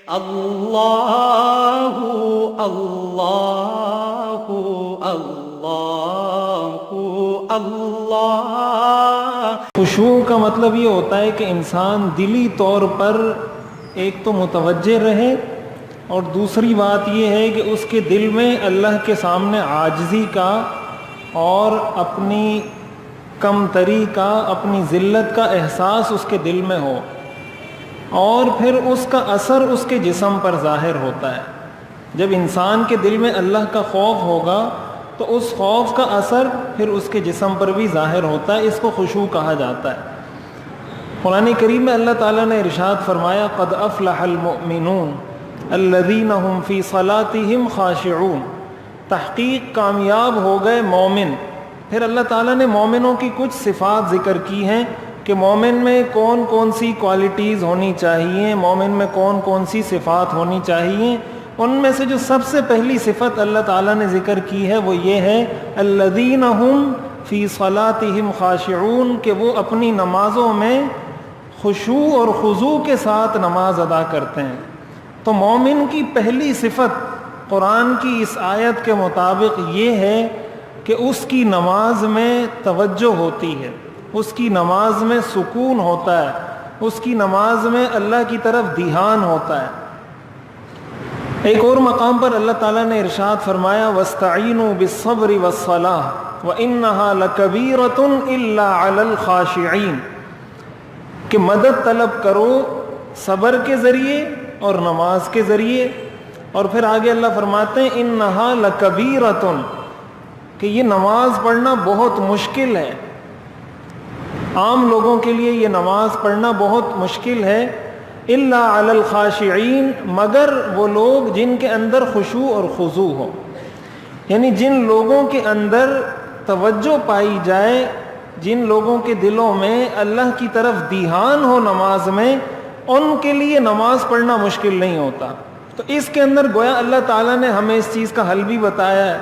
اللہ اللہ اللہ اللہ۔ خشوع کا مطلب یہ ہوتا ہے کہ انسان دلی طور پر ایک تو متوجہ رہے، اور دوسری بات یہ ہے کہ اس کے دل میں اللہ کے سامنے عاجزی کا اور اپنی کمتری کا، اپنی ذلت کا احساس اس کے دل میں ہو، اور پھر اس کا اثر اس کے جسم پر ظاہر ہوتا ہے۔ جب انسان کے دل میں اللہ کا خوف ہوگا تو اس خوف کا اثر پھر اس کے جسم پر بھی ظاہر ہوتا ہے، اس کو خشوع کہا جاتا ہے۔ قرآن کریم میں اللہ تعالیٰ نے ارشاد فرمایا قد افلح المؤمنون الذین هم فی صلاتهم خاشعون، تحقیق کامیاب ہو گئے مومن۔ پھر اللہ تعالیٰ نے مومنوں کی کچھ صفات ذکر کی ہیں کہ مومن میں کون کون سی کوالٹیز ہونی چاہیے، مومن میں کون کون سی صفات ہونی چاہیے۔ ان میں سے جو سب سے پہلی صفت اللہ تعالیٰ نے ذکر کی ہے وہ یہ ہے الذین هم فی صلاتهم خاشعون، کہ وہ اپنی نمازوں میں خشوع اور خضوع کے ساتھ نماز ادا کرتے ہیں۔ تو مومن کی پہلی صفت قرآن کی اس آیت کے مطابق یہ ہے کہ اس کی نماز میں توجہ ہوتی ہے، اس کی نماز میں سکون ہوتا ہے، اس کی نماز میں اللہ کی طرف دھیان ہوتا ہے۔ ایک اور مقام پر اللہ تعالیٰ نے ارشاد فرمایا وَاسْتَعِينُوا بِالصَّبْرِ وَالصَّلَاةِ وَإِنَّهَا لَكَبِيرَةٌ إِلَّا عَلَى الْخَاشِعِينَ، کہ مدد طلب کرو صبر کے ذریعے اور نماز کے ذریعے۔ اور پھر آگے اللہ فرماتے ہیں اِنَّهَا لَكَبِيرَةٌ، کہ یہ نماز پڑھنا بہت مشکل ہے، عام لوگوں کے لیے یہ نماز پڑھنا بہت مشکل ہے۔ الا علی الخاشعین، مگر وہ لوگ جن کے اندر خشوع اور خضوع ہو، یعنی جن لوگوں کے اندر توجہ پائی جائے، جن لوگوں کے دلوں میں اللہ کی طرف دھیان ہو نماز میں، ان کے لیے نماز پڑھنا مشکل نہیں ہوتا۔ تو اس کے اندر گویا اللہ تعالیٰ نے ہمیں اس چیز کا حل بھی بتایا ہے